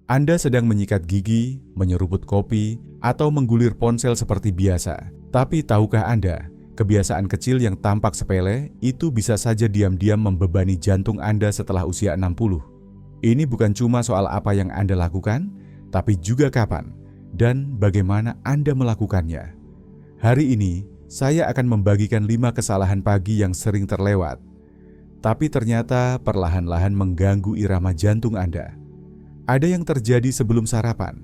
Anda sedang menyikat gigi, menyeruput kopi, atau menggulir ponsel seperti biasa. Tapi tahukah Anda, kebiasaan kecil yang tampak sepele itu bisa saja diam-diam membebani jantung Anda setelah usia 60. Ini bukan cuma soal apa yang Anda lakukan, tapi juga kapan dan bagaimana Anda melakukannya. Hari ini, saya akan membagikan 5 kesalahan pagi yang sering terlewat, tapi ternyata perlahan-lahan mengganggu irama jantung Anda. Ada yang terjadi sebelum sarapan,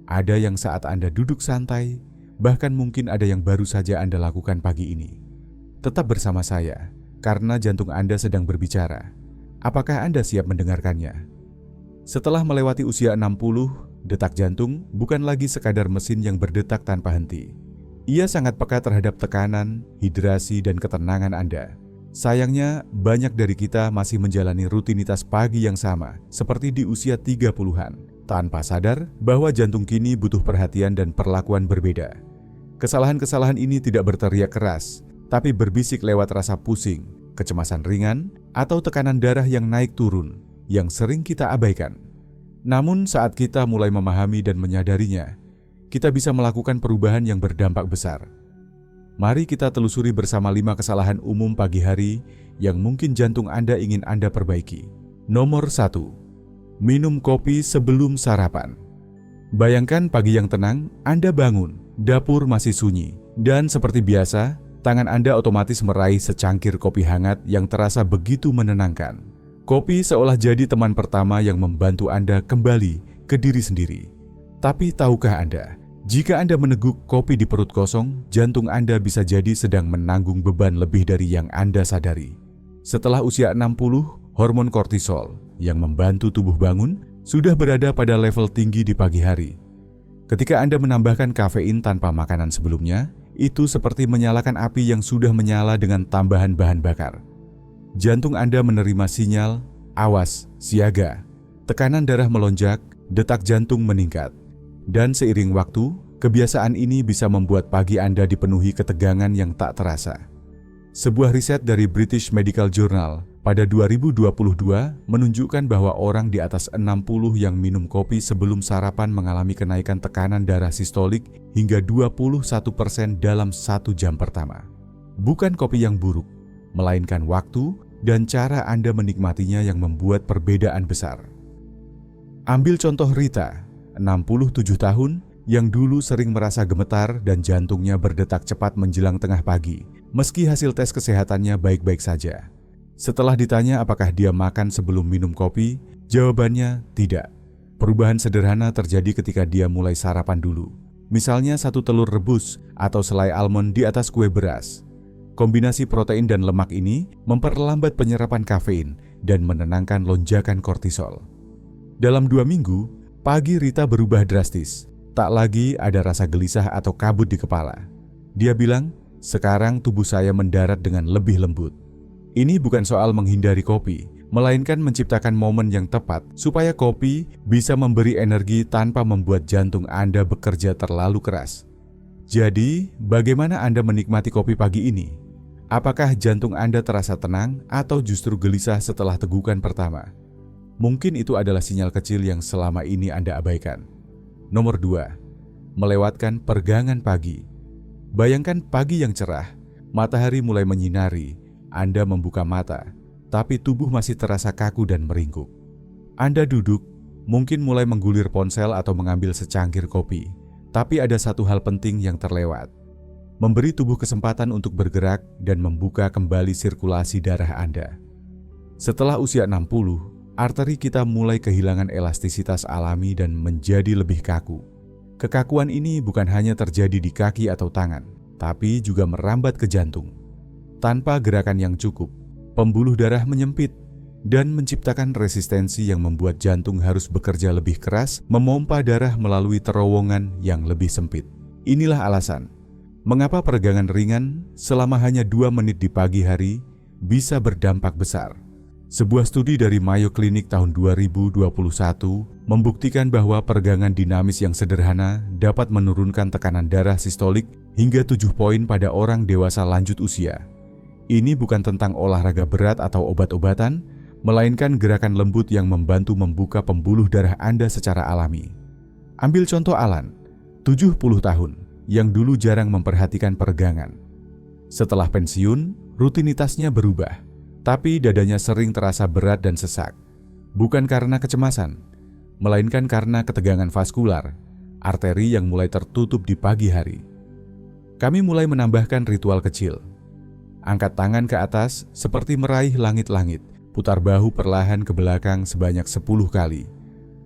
ada yang saat Anda duduk santai, bahkan mungkin ada yang baru saja Anda lakukan pagi ini. Tetap bersama saya, karena jantung Anda sedang berbicara. Apakah Anda siap mendengarkannya? Setelah melewati usia 60, detak jantung bukan lagi sekadar mesin yang berdetak tanpa henti. Ia sangat peka terhadap tekanan, hidrasi, dan ketenangan Anda. Sayangnya, banyak dari kita masih menjalani rutinitas pagi yang sama, seperti di usia 30-an, tanpa sadar bahwa jantung kini butuh perhatian dan perlakuan berbeda. Kesalahan-kesalahan ini tidak berteriak keras, tapi berbisik lewat rasa pusing, kecemasan ringan, atau tekanan darah yang naik turun, yang sering kita abaikan. Namun saat kita mulai memahami dan menyadarinya, kita bisa melakukan perubahan yang berdampak besar. Mari kita telusuri bersama 5 kesalahan umum pagi hari yang mungkin jantung Anda ingin Anda perbaiki. Nomor 1. Minum kopi sebelum sarapan. Bayangkan pagi yang tenang, Anda bangun, dapur masih sunyi, dan seperti biasa, tangan Anda otomatis meraih secangkir kopi hangat yang terasa begitu menenangkan. Kopi seolah jadi teman pertama yang membantu Anda kembali ke diri sendiri. Tapi tahukah Anda, jika Anda meneguk kopi di perut kosong, jantung Anda bisa jadi sedang menanggung beban lebih dari yang Anda sadari. Setelah usia 60, hormon kortisol yang membantu tubuh bangun sudah berada pada level tinggi di pagi hari. Ketika Anda menambahkan kafein tanpa makanan sebelumnya, itu seperti menyalakan api yang sudah menyala dengan tambahan bahan bakar. Jantung Anda menerima sinyal, awas, siaga. Tekanan darah melonjak, detak jantung meningkat. Dan seiring waktu, kebiasaan ini bisa membuat pagi Anda dipenuhi ketegangan yang tak terasa. Sebuah riset dari British Medical Journal pada 2022 menunjukkan bahwa orang di atas 60 yang minum kopi sebelum sarapan mengalami kenaikan tekanan darah sistolik hingga 21% dalam 1 jam pertama. Bukan kopi yang buruk, melainkan waktu dan cara Anda menikmatinya yang membuat perbedaan besar. Ambil contoh Rita, 67 tahun, yang dulu sering merasa gemetar dan jantungnya berdetak cepat menjelang tengah pagi, meski hasil tes kesehatannya baik-baik saja. Setelah ditanya apakah dia makan sebelum minum kopi, jawabannya tidak. Perubahan sederhana terjadi ketika dia mulai sarapan dulu. Misalnya 1 telur rebus atau selai almond di atas kue beras. Kombinasi protein dan lemak ini memperlambat penyerapan kafein dan menenangkan lonjakan kortisol. Dalam 2 minggu, pagi Rita berubah drastis. Tak lagi ada rasa gelisah atau kabut di kepala. Dia bilang, sekarang tubuh saya mendarat dengan lebih lembut. Ini bukan soal menghindari kopi, melainkan menciptakan momen yang tepat supaya kopi bisa memberi energi tanpa membuat jantung Anda bekerja terlalu keras. Jadi, bagaimana Anda menikmati kopi pagi ini? Apakah jantung Anda terasa tenang atau justru gelisah setelah tegukan pertama? Mungkin itu adalah sinyal kecil yang selama ini Anda abaikan. Nomor 2. Melewatkan peregangan pagi. Bayangkan pagi yang cerah, matahari mulai menyinari, Anda membuka mata, tapi tubuh masih terasa kaku dan meringkuk. Anda duduk, mungkin mulai menggulir ponsel atau mengambil secangkir kopi, tapi ada satu hal penting yang terlewat. Memberi tubuh kesempatan untuk bergerak dan membuka kembali sirkulasi darah Anda. Setelah usia 60, arteri kita mulai kehilangan elastisitas alami dan menjadi lebih kaku. Kekakuan ini bukan hanya terjadi di kaki atau tangan, tapi juga merambat ke jantung. Tanpa gerakan yang cukup, pembuluh darah menyempit dan menciptakan resistensi yang membuat jantung harus bekerja lebih keras memompa darah melalui terowongan yang lebih sempit. Inilah alasan mengapa peregangan ringan selama hanya 2 menit di pagi hari bisa berdampak besar. Sebuah studi dari Mayo Clinic tahun 2021 membuktikan bahwa peregangan dinamis yang sederhana dapat menurunkan tekanan darah sistolik hingga 7 poin pada orang dewasa lanjut usia. Ini bukan tentang olahraga berat atau obat-obatan, melainkan gerakan lembut yang membantu membuka pembuluh darah Anda secara alami. Ambil contoh Alan, 70 tahun, yang dulu jarang memperhatikan peregangan. Setelah pensiun, rutinitasnya berubah, tapi dadanya sering terasa berat dan sesak. Bukan karena kecemasan, melainkan karena ketegangan vaskular, arteri yang mulai tertutup di pagi hari. Kami mulai menambahkan ritual kecil. Angkat tangan ke atas seperti meraih langit-langit, putar bahu perlahan ke belakang sebanyak 10 kali.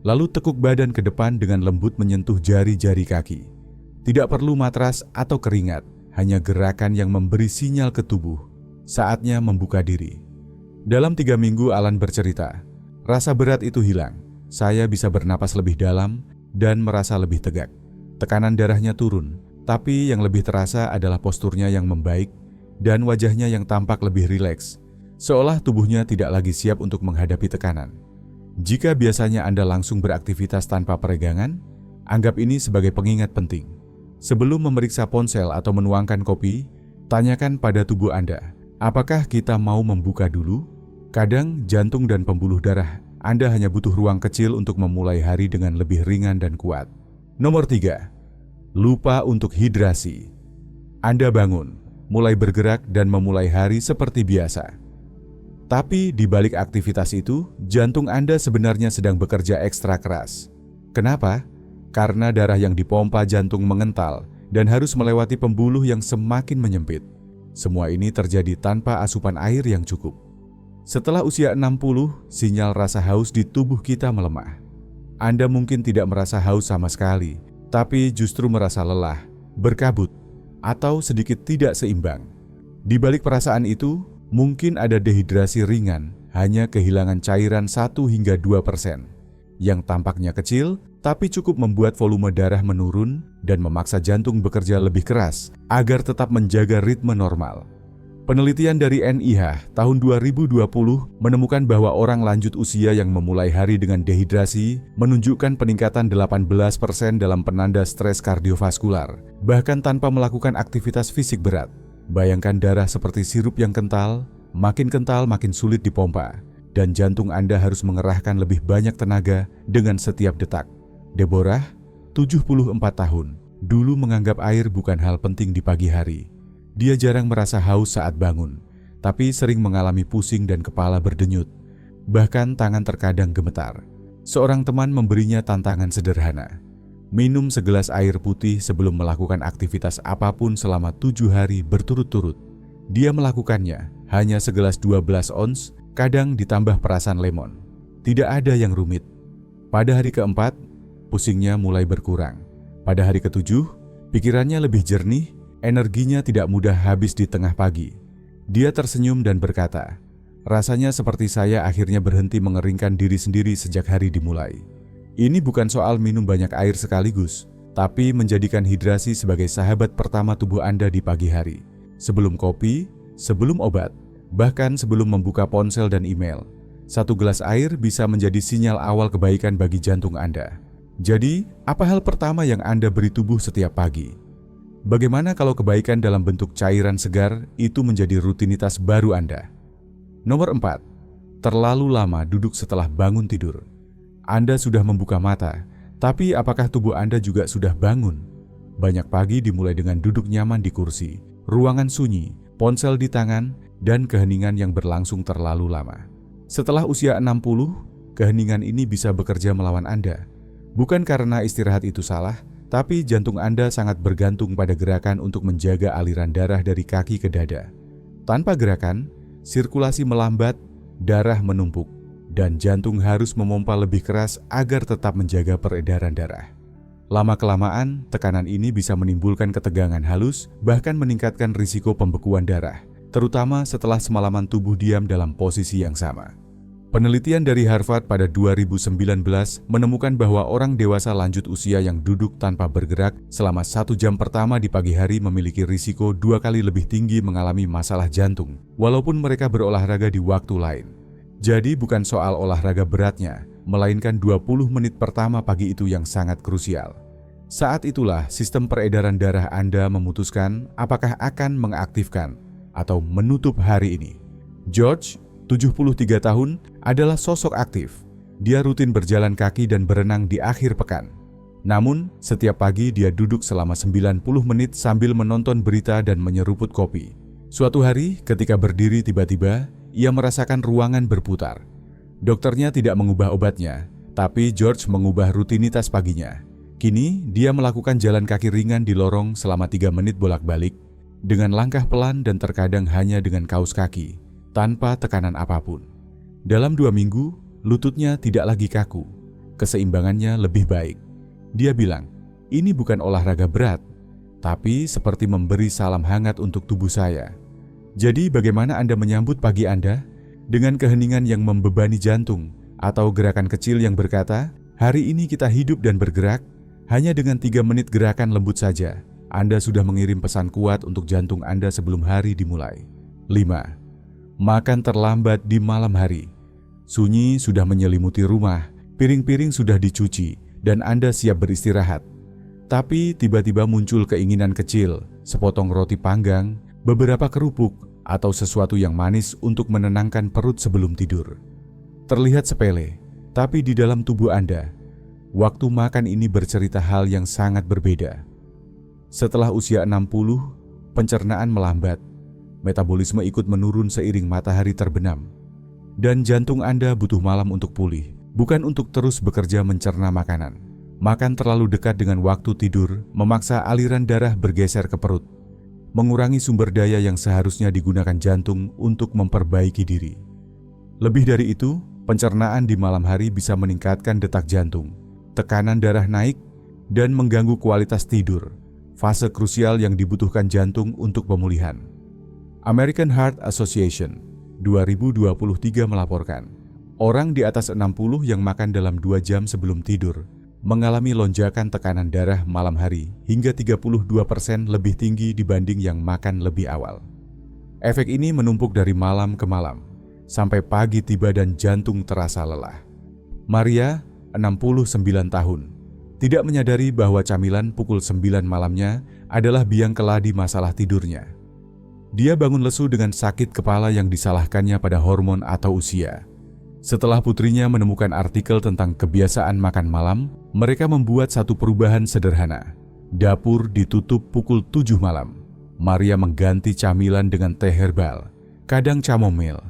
Lalu tekuk badan ke depan dengan lembut menyentuh jari-jari kaki. Tidak perlu matras atau keringat, hanya gerakan yang memberi sinyal ke tubuh. Saatnya membuka diri. Dalam 3 minggu Alan bercerita, rasa berat itu hilang. Saya bisa bernapas lebih dalam dan merasa lebih tegak. Tekanan darahnya turun, tapi yang lebih terasa adalah posturnya yang membaik dan wajahnya yang tampak lebih rileks, seolah tubuhnya tidak lagi siap untuk menghadapi tekanan. Jika biasanya Anda langsung beraktivitas tanpa peregangan, anggap ini sebagai pengingat penting. Sebelum memeriksa ponsel atau menuangkan kopi, tanyakan pada tubuh Anda, apakah kita mau membuka dulu? Kadang jantung dan pembuluh darah Anda hanya butuh ruang kecil untuk memulai hari dengan lebih ringan dan kuat. Nomor 3. Lupa untuk hidrasi. Anda bangun, mulai bergerak dan memulai hari seperti biasa. Tapi di balik aktivitas itu, jantung Anda sebenarnya sedang bekerja ekstra keras. Kenapa? Karena darah yang dipompa jantung mengental dan harus melewati pembuluh yang semakin menyempit. Semua ini terjadi tanpa asupan air yang cukup. Setelah usia 60, sinyal rasa haus di tubuh kita melemah. Anda mungkin tidak merasa haus sama sekali, tapi justru merasa lelah, berkabut, atau sedikit tidak seimbang. Di balik perasaan itu, mungkin ada dehidrasi ringan, hanya kehilangan cairan 1 hingga 2%, yang tampaknya kecil, tapi cukup membuat volume darah menurun dan memaksa jantung bekerja lebih keras agar tetap menjaga ritme normal. Penelitian dari NIH tahun 2020 menemukan bahwa orang lanjut usia yang memulai hari dengan dehidrasi menunjukkan peningkatan 18% dalam penanda stres kardiovaskular, bahkan tanpa melakukan aktivitas fisik berat. Bayangkan darah seperti sirup yang kental makin sulit dipompa, dan jantung Anda harus mengerahkan lebih banyak tenaga dengan setiap detak. Deborah, 74 tahun, dulu menganggap air bukan hal penting di pagi hari. Dia jarang merasa haus saat bangun, tapi sering mengalami pusing dan kepala berdenyut. Bahkan tangan terkadang gemetar. Seorang teman memberinya tantangan sederhana. Minum segelas air putih sebelum melakukan aktivitas apapun selama 7 hari berturut-turut. Dia melakukannya, hanya segelas 12 ons, kadang ditambah perasan lemon. Tidak ada yang rumit. Pada hari keempat, pusingnya mulai berkurang. Pada hari ketujuh, pikirannya lebih jernih. Energinya tidak mudah habis di tengah pagi. Dia tersenyum dan berkata, rasanya seperti saya akhirnya berhenti mengeringkan diri sendiri sejak hari dimulai. Ini bukan soal minum banyak air sekaligus, tapi menjadikan hidrasi sebagai sahabat pertama tubuh Anda di pagi hari. Sebelum kopi, sebelum obat, bahkan sebelum membuka ponsel dan email. 1 gelas air bisa menjadi sinyal awal kebaikan bagi jantung Anda. Jadi, apa hal pertama yang Anda beri tubuh setiap pagi? Bagaimana kalau kebaikan dalam bentuk cairan segar itu menjadi rutinitas baru Anda? Nomor 4. Terlalu lama duduk setelah bangun tidur. Anda sudah membuka mata, tapi apakah tubuh Anda juga sudah bangun? Banyak pagi dimulai dengan duduk nyaman di kursi, ruangan sunyi, ponsel di tangan, dan keheningan yang berlangsung terlalu lama. Setelah usia 60, keheningan ini bisa bekerja melawan Anda. Bukan karena istirahat itu salah, tapi jantung Anda sangat bergantung pada gerakan untuk menjaga aliran darah dari kaki ke dada. Tanpa gerakan, sirkulasi melambat, darah menumpuk, dan jantung harus memompa lebih keras agar tetap menjaga peredaran darah. Lama-kelamaan, tekanan ini bisa menimbulkan ketegangan halus, bahkan meningkatkan risiko pembekuan darah, terutama setelah semalaman tubuh diam dalam posisi yang sama. Penelitian dari Harvard pada 2019 menemukan bahwa orang dewasa lanjut usia yang duduk tanpa bergerak selama 1 jam pertama di pagi hari memiliki risiko 2 kali lebih tinggi mengalami masalah jantung, walaupun mereka berolahraga di waktu lain. Jadi bukan soal olahraga beratnya, melainkan 20 menit pertama pagi itu yang sangat krusial. Saat itulah sistem peredaran darah Anda memutuskan apakah akan mengaktifkan atau menutup hari ini. George, 73 tahun, adalah sosok aktif. Dia rutin berjalan kaki dan berenang di akhir pekan. Namun, setiap pagi dia duduk selama 90 menit sambil menonton berita dan menyeruput kopi. Suatu hari, ketika berdiri tiba-tiba, ia merasakan ruangan berputar. Dokternya tidak mengubah obatnya, tapi George mengubah rutinitas paginya. Kini, dia melakukan jalan kaki ringan di lorong selama 3 menit bolak-balik, dengan langkah pelan dan terkadang hanya dengan kaus kaki, tanpa tekanan apapun. Dalam 2 minggu, lututnya tidak lagi kaku, keseimbangannya lebih baik. Dia bilang, ini bukan olahraga berat, tapi seperti memberi salam hangat untuk tubuh saya. Jadi bagaimana Anda menyambut pagi Anda? Dengan keheningan yang membebani jantung, atau gerakan kecil yang berkata, hari ini kita hidup dan bergerak, hanya dengan 3 menit gerakan lembut saja, Anda sudah mengirim pesan kuat untuk jantung Anda sebelum hari dimulai. 5. Makan terlambat di malam hari. Sunyi sudah menyelimuti rumah, piring-piring sudah dicuci, dan Anda siap beristirahat. Tapi tiba-tiba muncul keinginan kecil, sepotong roti panggang, beberapa kerupuk, atau sesuatu yang manis untuk menenangkan perut sebelum tidur. Terlihat sepele, tapi di dalam tubuh Anda, waktu makan ini bercerita hal yang sangat berbeda. Setelah usia 60, pencernaan melambat, metabolisme ikut menurun seiring matahari terbenam, dan jantung Anda butuh malam untuk pulih, bukan untuk terus bekerja mencerna makanan. Makan terlalu dekat dengan waktu tidur memaksa aliran darah bergeser ke perut, mengurangi sumber daya yang seharusnya digunakan jantung untuk memperbaiki diri. Lebih dari itu, pencernaan di malam hari bisa meningkatkan detak jantung, tekanan darah naik, dan mengganggu kualitas tidur, fase krusial yang dibutuhkan jantung untuk pemulihan. American Heart Association 2023 melaporkan, orang di atas 60 yang makan dalam 2 jam sebelum tidur mengalami lonjakan tekanan darah malam hari hingga 32% lebih tinggi dibanding yang makan lebih awal. Efek ini menumpuk dari malam ke malam, sampai pagi tiba dan jantung terasa lelah. Maria, 69 tahun, tidak menyadari bahwa camilan pukul 9 malamnya adalah biang keladi masalah tidurnya. Dia bangun lesu dengan sakit kepala yang disalahkannya pada hormon atau usia. Setelah putrinya menemukan artikel tentang kebiasaan makan malam, mereka membuat satu perubahan sederhana. Dapur ditutup pukul 7 malam. Maria mengganti camilan dengan teh herbal, kadang chamomile,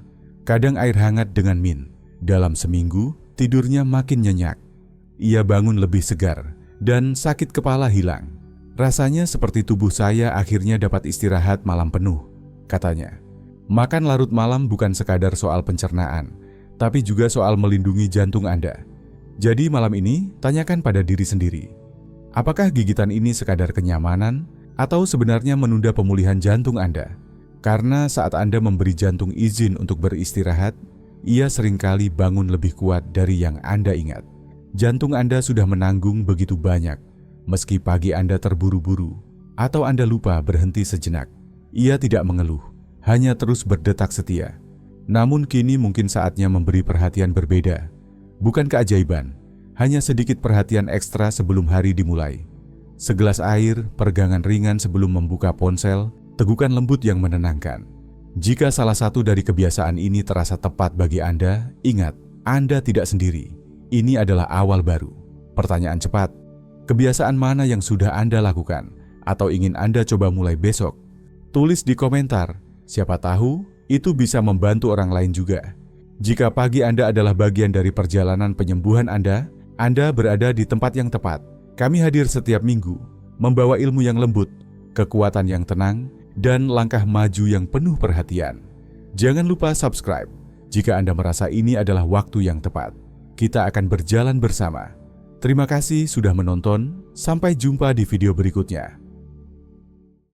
kadang air hangat dengan mint. Dalam seminggu, tidurnya makin nyenyak. Ia bangun lebih segar, dan sakit kepala hilang. Rasanya seperti tubuh saya akhirnya dapat istirahat malam penuh, katanya. Makan larut malam bukan sekadar soal pencernaan, tapi juga soal melindungi jantung Anda. Jadi malam ini, tanyakan pada diri sendiri, apakah gigitan ini sekadar kenyamanan atau sebenarnya menunda pemulihan jantung Anda? Karena saat Anda memberi jantung izin untuk beristirahat, ia seringkali bangun lebih kuat dari yang Anda ingat. Jantung Anda sudah menanggung begitu banyak, meski pagi Anda terburu-buru atau Anda lupa berhenti sejenak. Ia tidak mengeluh, hanya terus berdetak setia. Namun kini mungkin saatnya memberi perhatian berbeda. Bukan keajaiban, hanya sedikit perhatian ekstra sebelum hari dimulai. Segelas air, peregangan ringan sebelum membuka ponsel, tegukan lembut yang menenangkan. Jika salah satu dari kebiasaan ini terasa tepat bagi Anda, ingat, Anda tidak sendiri. Ini adalah awal baru. Pertanyaan cepat, kebiasaan mana yang sudah Anda lakukan atau ingin Anda coba mulai besok? Tulis di komentar, siapa tahu itu bisa membantu orang lain juga. Jika pagi Anda adalah bagian dari perjalanan penyembuhan Anda berada di tempat yang tepat. Kami hadir setiap minggu, membawa ilmu yang lembut, kekuatan yang tenang, dan langkah maju yang penuh perhatian. Jangan lupa subscribe jika Anda merasa ini adalah waktu yang tepat. Kita akan berjalan bersama. Terima kasih sudah menonton, sampai jumpa di video berikutnya.